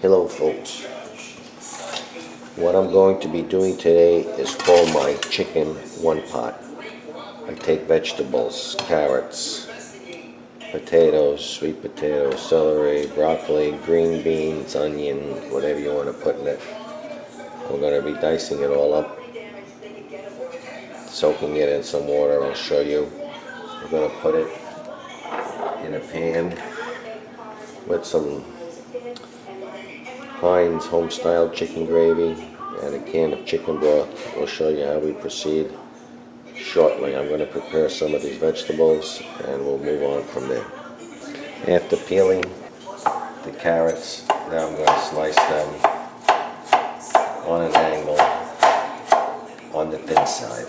Hello folks, what I'm going to be doing today is call my chicken one pot. I take vegetables, carrots, potatoes, sweet potatoes, celery, broccoli, green beans, onion, whatever you want to put in it. We're going to be dicing it all up, soaking it in some water. I'll show you. We're going to put it in a pan with some Heinz home-style chicken gravy and a can of chicken broth. We'll show you how we proceed shortly. I'm going to prepare some of these vegetables and we'll move on from there. After peeling the carrots, now I'm going to slice them on an angle on the thin side.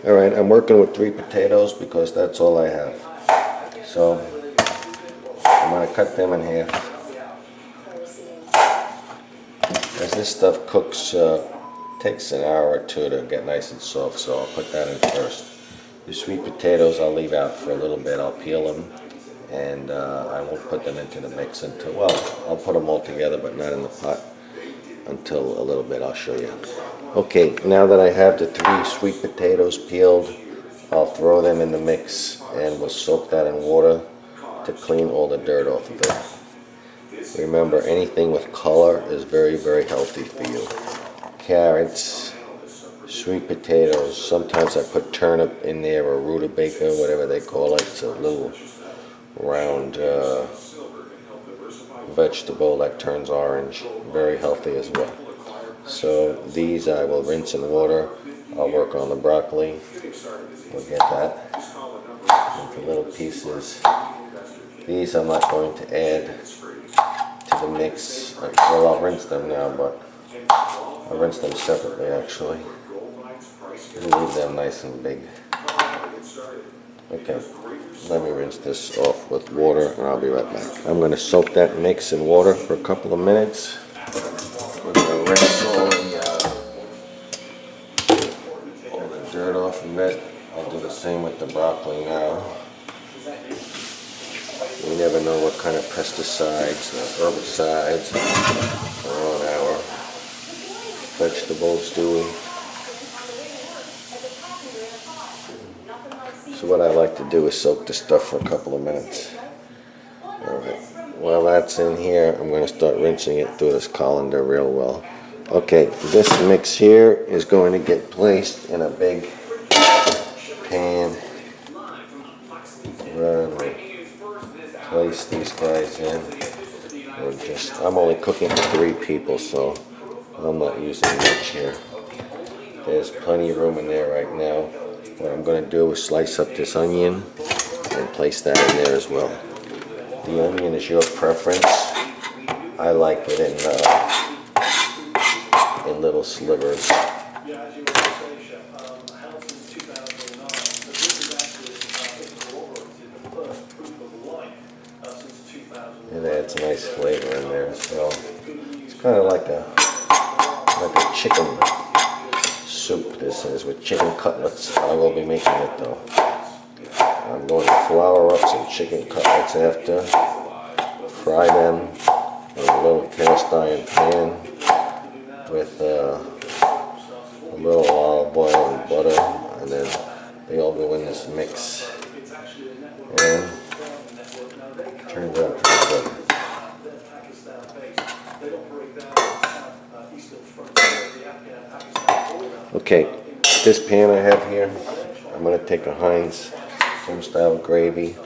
Alright, I'm working with 3 potatoes because that's all I have. So, I'm going to cut them in half. As this stuff cooks, takes an hour or 2 to get nice and soft, so I'll put that in first. The sweet potatoes I'll leave out for a little bit. I'll peel them, and I won't put them into the mix until, well, I'll put them all together, but not in the pot until a little bit. I'll show you. Okay, now that I have the 3 sweet potatoes peeled, I'll throw them in the mix and we'll soak that in water to clean all the dirt off of it. Remember, anything with color is very, very healthy for you. Carrots, sweet potatoes, sometimes I put turnip in there or rutabaga, whatever they call it. It's a little round vegetable that turns orange. Very healthy as well. So these I will rinse in water. I'll work on the broccoli. We'll get that into little pieces. These I'm not going to add to the mix. Well, I'll rinse them now, but I'll rinse them separately actually. Leave them nice and big. Okay, let me rinse this off with water and I'll be right back. I'm going to soak that mix in water for a couple of minutes. We're going to rinse all the dirt off of it. I'll do the same with the broccoli now. You never know what kind of pesticides or herbicides are on our vegetables, do we? So what I like to do is soak the stuff for a couple of minutes. Alright, while that's in here, I'm going to start rinsing it through this colander real well. Okay, this mix here is going to get placed in a big pan. Place these guys in. I'm only cooking for 3 people, so I'm not using much here. There's plenty of room in there right now. What I'm going to do is slice up this onion and place that in there as well. The onion is your preference. I like it in little slivers. It adds a nice flavor in there as well. It's kind of like a chicken soup. This is with chicken cutlets. I will be making it though. I'm going to flour up some chicken cutlets after, fry them in a little cast iron pan with a little olive oil and butter, and then they all go in this mix. And turns out pretty good. Okay, this pan I have here, I'm going to take a Heinz home-style gravy.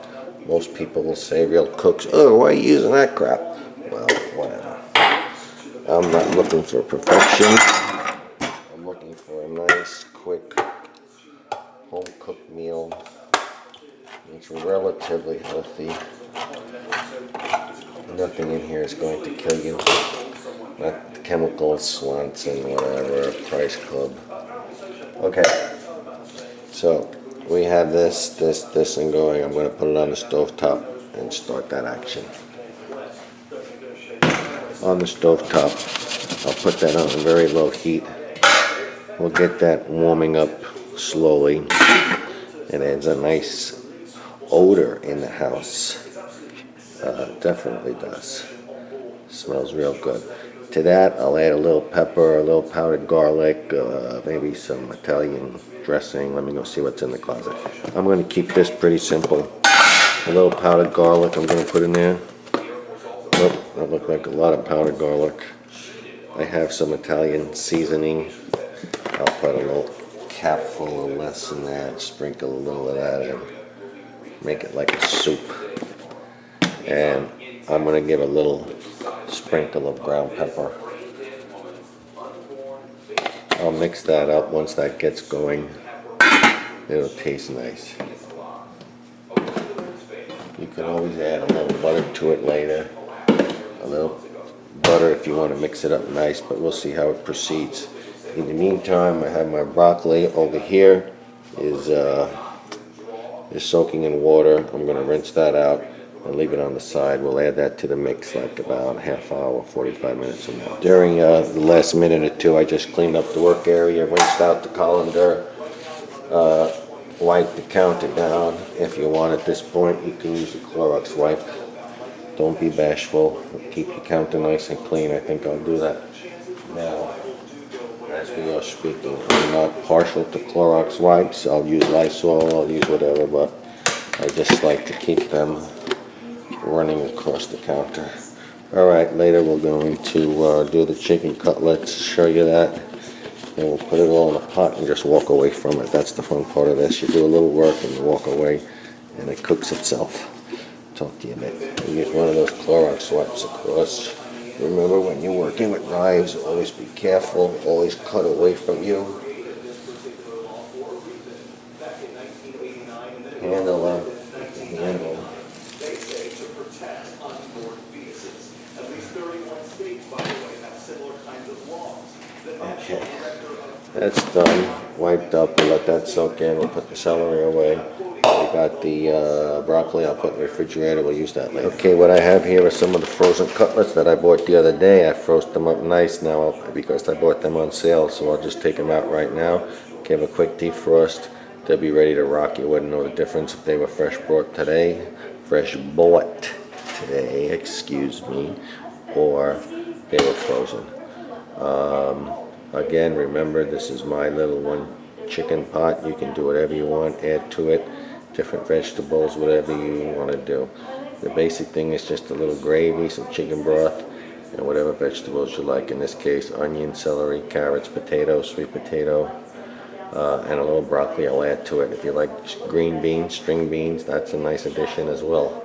Most people will say real cooks, oh, why are you using that crap? Well, whatever. I'm not looking for perfection. I'm looking for a nice, quick, home-cooked meal. It's relatively healthy. Nothing in here is going to kill you. Not chemicals, Swanson, whatever, Price Club. Okay, so we have this, and going. I'm going to put it on the stove top and start that action. On the stove top, I'll put that on a very low heat. We'll get that warming up slowly. It adds a nice odor in the house. Definitely does. Smells real good. To that, I'll add a little pepper, a little powdered garlic, maybe some Italian dressing. Let me go see what's in the closet. I'm going to keep this pretty simple. A little powdered garlic I'm going to put in there. Oh, that looked like a lot of powdered garlic. I have some Italian seasoning. I'll put a little capful or less in that, sprinkle a little of that in. Make it like a soup. And I'm going to give a little sprinkle of ground pepper. I'll mix that up. Once that gets going, it'll taste nice. You can always add a little butter to it later. A little butter if you want to mix it up nice, but we'll see how it proceeds. In the meantime, I have my broccoli over here is soaking in water. I'm going to rinse that out and leave it on the side. We'll add that to the mix like about half hour, 45 minutes from now. During the last minute or two, I just cleaned up the work area, rinsed out the colander, wiped the counter down. If you want at this point, you can use a Clorox wipe. Don't be bashful. Keep your counter nice and clean. I think I'll do that now as we are speaking. I'm not partial to Clorox wipes. I'll use Lysol, I'll use whatever, but I just like to keep them running across the counter. Alright, later we're going to do the chicken cutlets, show you that, and we'll put it all in a pot and just walk away from it. That's the fun part of this. You do a little work and you walk away and it cooks itself. Talk to you a bit. You use one of those Clorox wipes, of course. Remember, when you're working with knives, always be careful, always cut away from you. Handle up, handle. Okay, that's done. Wiped up. We'll let that soak in. We'll put the celery away. We got the broccoli. I'll put in the refrigerator. We'll use that later. Okay, what I have here are some of the frozen cutlets that I bought the other day. I froze them up nice now because I bought them on sale, so I'll just take them out right now. Give a quick defrost. They'll be ready to rock. You wouldn't know the difference if they were fresh bought today, excuse me, or they were frozen. Again, remember, this is my little one chicken pot. You can do whatever you want, add to it, different vegetables, whatever you want to do. The basic thing is just a little gravy, some chicken broth, and whatever vegetables you like. In this case, onion, celery, carrots, potatoes, sweet potato, and a little broccoli I'll add to it. If you like green beans, string beans, that's a nice addition as well.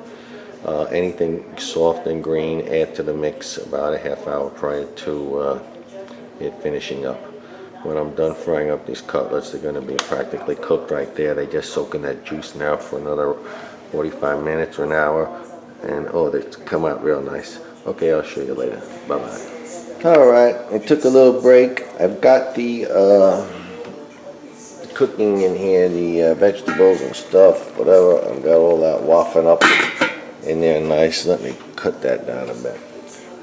Anything soft and green, add to the mix about a half hour prior to it finishing up. When I'm done frying up these cutlets, they're going to be practically cooked right there. They just soak in that juice now for another 45 minutes or an hour, and oh, they come out real nice. Okay, I'll show you later. Bye-bye. Alright, I took a little break. I've got the cooking in here, the vegetables and stuff, whatever. I've got all that wafting up in there nice. Let me cut that down a bit.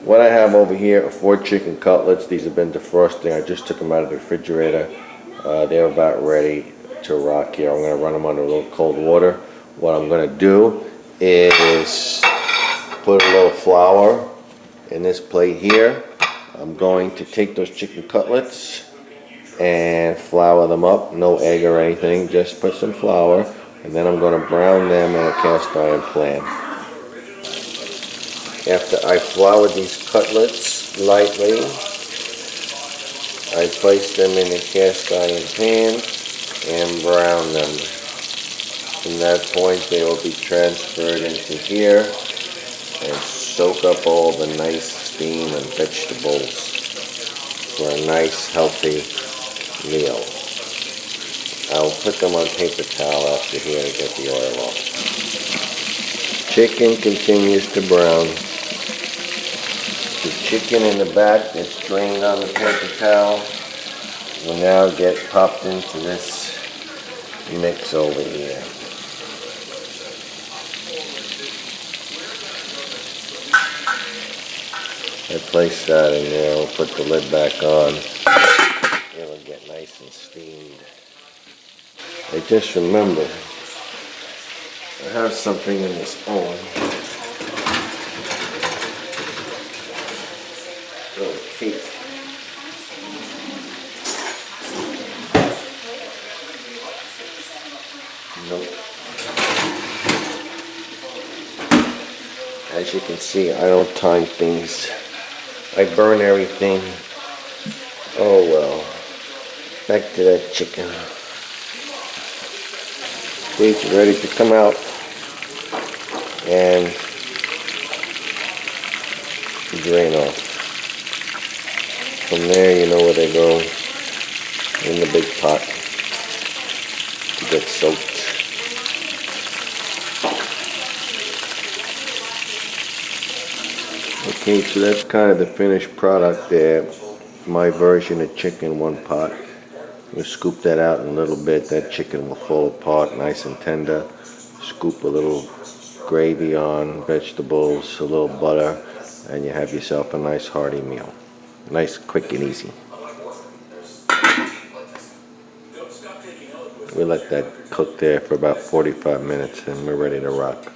What I have over here are 4 chicken cutlets. These have been defrosting. I just took them out of the refrigerator. They're about ready to rock here. I'm going to run them under a little cold water. What I'm going to do is put a little flour in this plate here. I'm going to take those chicken cutlets and flour them up. No egg or anything. Just put some flour. And then I'm going to brown them in a cast iron pan. After I flour these cutlets lightly, I place them in a cast iron pan and brown them. From that point, they will be transferred into here and soak up all the nice steam and vegetables for a nice healthy meal. I'll put them on paper towel after here to get the oil off. Chicken continues to brown. The chicken in the back that's drained on the paper towel will now get popped into this mix over here. I place that in there, we'll put the lid back on. It'll get nice and steamed. I just remembered, I have something in this oven. Little cake. Nope. As you can see, I don't time things. I burn everything. Oh well. Back to that chicken. It's ready to come out. And drain off. From there, you know where they go. In the big pot. To get soaked. Okay, so that's kind of the finished product there. My version of chicken, one pot. We'll scoop that out in a little bit. That chicken will fall apart nice and tender. Scoop a little gravy on, vegetables, a little butter, and you have yourself a nice hearty meal. Nice, quick and easy. We let that cook there for about 45 minutes and we're ready to rock.